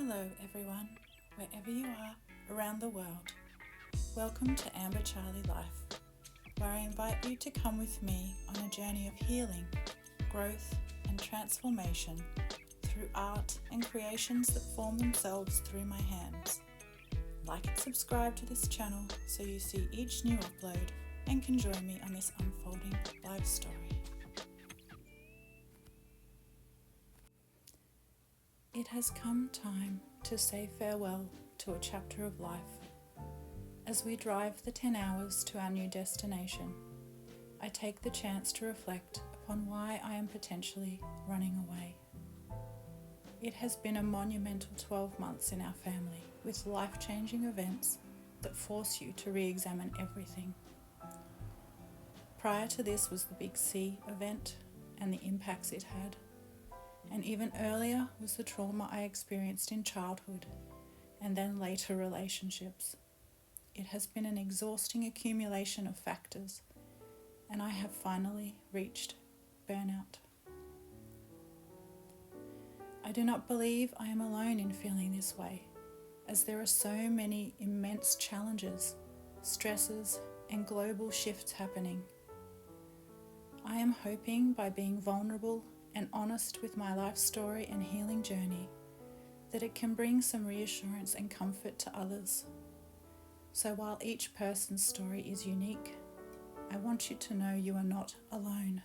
Hello everyone, wherever you are around the world. Welcome to Amber Charlie Life, where I invite you to come with me on a journey of healing, growth and transformation through art and creations that form themselves through my hands. Like and subscribe to this channel so you see each new upload and can join me on this unfolding life story. It has come time to say farewell to a chapter of life. As we drive the 10 hours to our new destination, I take the chance to reflect upon why I am potentially running away. It has been a monumental 12 months in our family, with life-changing events that force you to re-examine everything. Prior to this was the Big C event and the impacts it had. And even earlier was the trauma I experienced in childhood and then later relationships. It has been an exhausting accumulation of factors, and I have finally reached burnout. I do not believe I am alone in feeling this way, as there are so many immense challenges, stresses, and global shifts happening. I am hoping by being vulnerable and honest with my life story and healing journey that it can bring some reassurance and comfort to others. So while each person's story is unique, I want you to know you are not alone.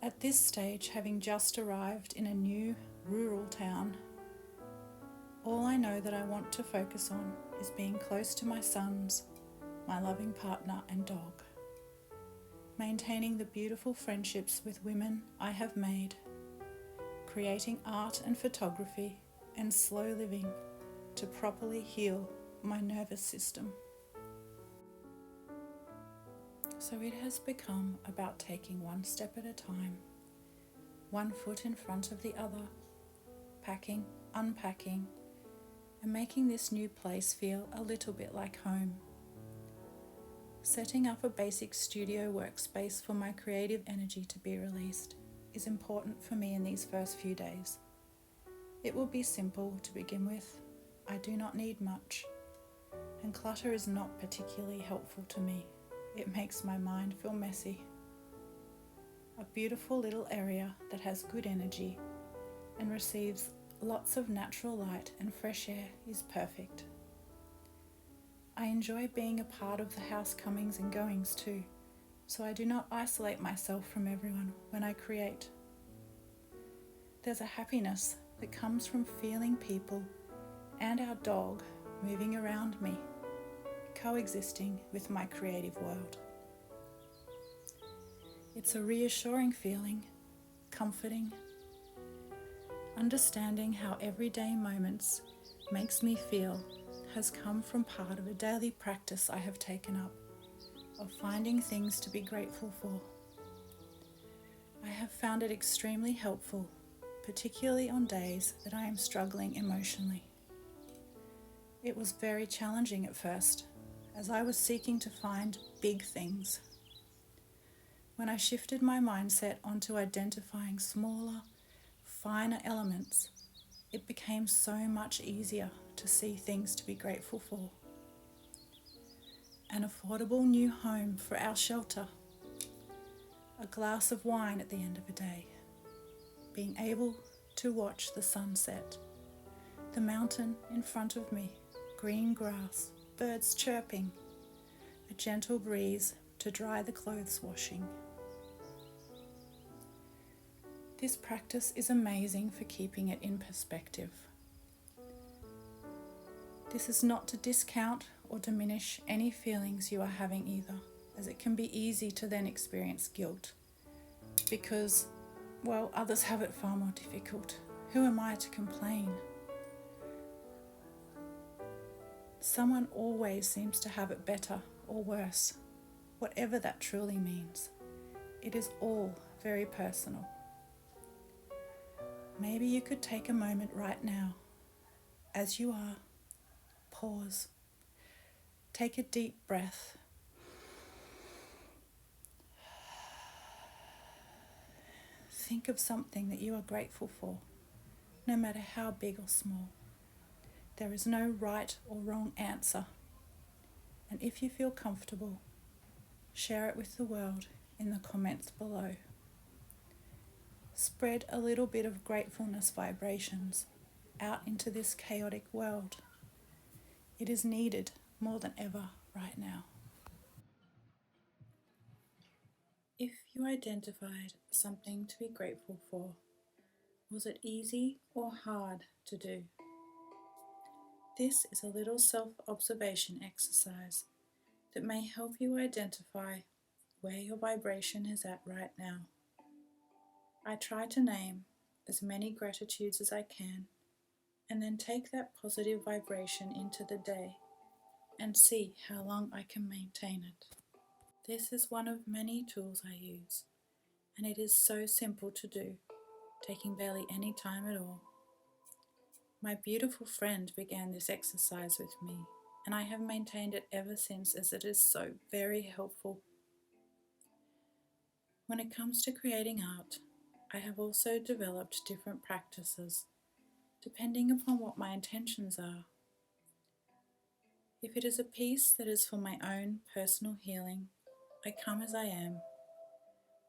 At this stage, having just arrived in a new rural town, all I know that I want to focus on is being close to my sons, my loving partner and dog. Maintaining the beautiful friendships with women I have made, creating art and photography, and slow living to properly heal my nervous system. So it has become about taking one step at a time, one foot in front of the other, packing, unpacking, and making this new place feel a little bit like home. Setting up a basic studio workspace for my creative energy to be released is important for me in these first few days. It will be simple to begin with. I do not need much, and clutter is not particularly helpful to me. It makes my mind feel messy. A beautiful little area that has good energy and receives lots of natural light and fresh air is perfect. I enjoy being a part of the house comings and goings too, so I do not isolate myself from everyone when I create. There's a happiness that comes from feeling people and our dog moving around me, coexisting with my creative world. It's a reassuring feeling, comforting, understanding how everyday moments makes me feel has come from part of a daily practice I have taken up of finding things to be grateful for. I have found it extremely helpful, particularly on days that I am struggling emotionally. It was very challenging at first, as I was seeking to find big things. When I shifted my mindset onto identifying smaller, finer elements, it became so much easier to see things to be grateful for. An affordable new home for our shelter, a glass of wine at the end of a day, being able to watch the sunset, the mountain in front of me, green grass, birds chirping, a gentle breeze to dry the clothes washing. This practice is amazing for keeping it in perspective. This is not to discount or diminish any feelings you are having either, as it can be easy to then experience guilt because, well, others have it far more difficult. Who am I to complain? Someone always seems to have it better or worse, whatever that truly means. It is all very personal. Maybe you could take a moment right now, as you are, pause, take a deep breath, think of something that you are grateful for, no matter how big or small. There is no right or wrong answer. And if you feel comfortable, share it with the world in the comments below. Spread a little bit of gratefulness vibrations out into this chaotic world. It is needed more than ever right now. If you identified something to be grateful for, was it easy or hard to do? This is a little self-observation exercise that may help you identify where your vibration is at right now. I try to name as many gratitudes as I can and then take that positive vibration into the day and see how long I can maintain it. This is one of many tools I use, and it is so simple to do, taking barely any time at all. My beautiful friend began this exercise with me, and I have maintained it ever since as it is so very helpful. When it comes to creating art, I have also developed different practices, depending upon what my intentions are. If it is a piece that is for my own personal healing, I come as I am,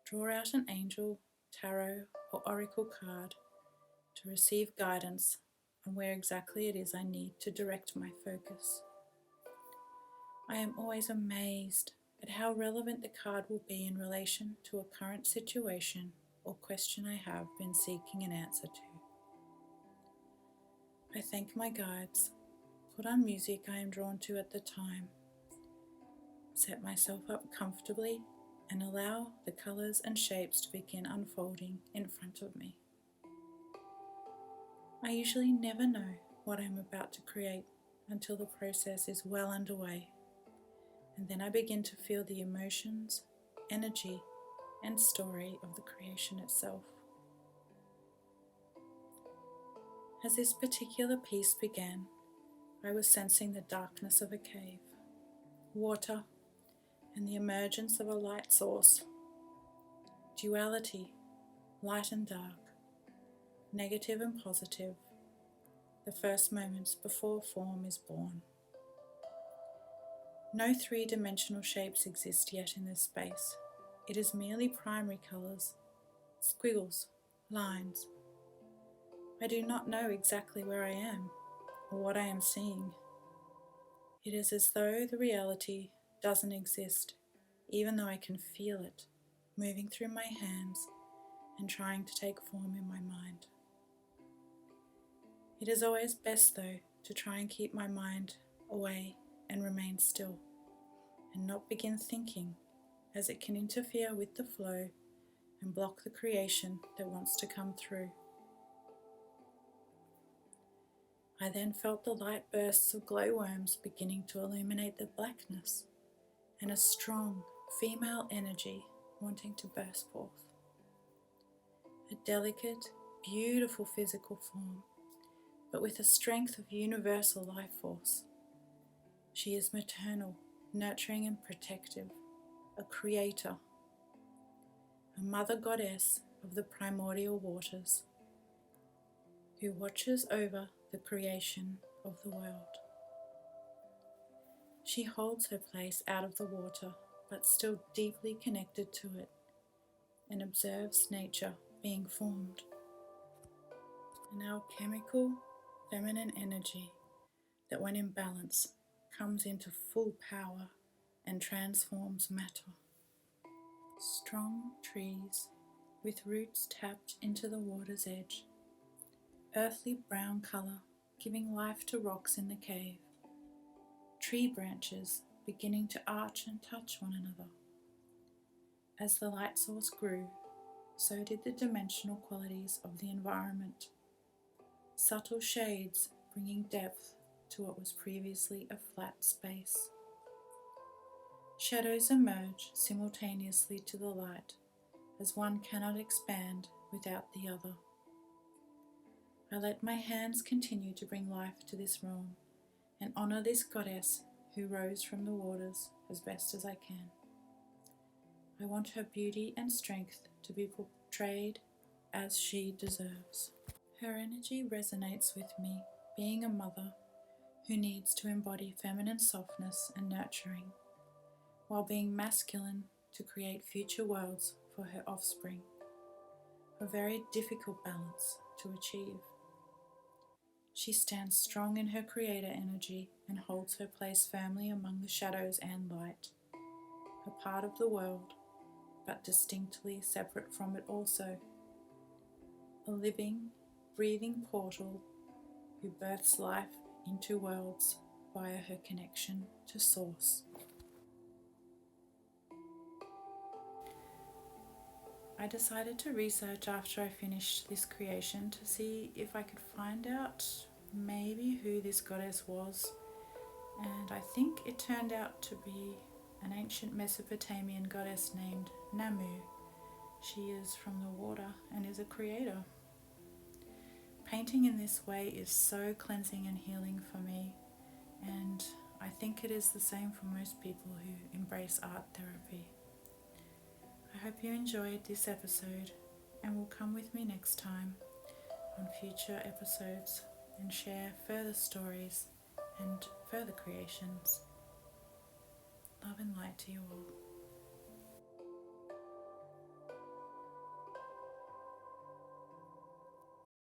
draw out an angel, tarot, or oracle card to receive guidance on where exactly it is I need to direct my focus. I am always amazed at how relevant the card will be in relation to a current situation or question I have been seeking an answer to. I thank my guides, put on music I am drawn to at the time, set myself up comfortably, and allow the colours and shapes to begin unfolding in front of me. I usually never know what I am about to create until the process is well underway, and then I begin to feel the emotions, energy, and story of the creation itself. As this particular piece began, I was sensing the darkness of a cave, water, and the emergence of a light source. Duality, light and dark, negative and positive, the first moments before form is born. No three-dimensional shapes exist yet in this space. It is merely primary colours, squiggles, lines. I do not know exactly where I am or what I am seeing. It is as though the reality doesn't exist, even though I can feel it moving through my hands and trying to take form in my mind. It is always best, though, to try and keep my mind away and remain still, and not begin thinking, as it can interfere with the flow and block the creation that wants to come through. I then felt the light bursts of glowworms beginning to illuminate the blackness, and a strong female energy wanting to burst forth. A delicate, beautiful physical form, but with the strength of universal life force. She is maternal, nurturing and protective, a creator, a mother goddess of the primordial waters, who watches over the creation of the world. She holds her place out of the water, but still deeply connected to it, and observes nature being formed. An alchemical, feminine energy that, when in balance, comes into full power and transforms matter. Strong trees with roots tapped into the water's edge, earthly brown colour giving life to rocks in the cave, tree branches beginning to arch and touch one another. As the light source grew, so did the dimensional qualities of the environment, subtle shades bringing depth to what was previously a flat space. Shadows emerge simultaneously to the light, as one cannot expand without the other. I let my hands continue to bring life to this realm and honour this goddess who rose from the waters as best as I can. I want her beauty and strength to be portrayed as she deserves. Her energy resonates with me, being a mother who needs to embody feminine softness and nurturing, while being masculine to create future worlds for her offspring. A very difficult balance to achieve. She stands strong in her creator energy and holds her place firmly among the shadows and light, a part of the world, but distinctly separate from it also. A living, breathing portal who births life into worlds via her connection to Source. I decided to research after I finished this creation to see if I could find out maybe who this goddess was, and I think it turned out to be an ancient Mesopotamian goddess named Namu. She is from the water and is a creator. Painting in this way is so cleansing and healing for me, and I think it is the same for most people who embrace art therapy. I hope you enjoyed this episode and will come with me next time on future episodes and share further stories and further creations. Love and light to you all.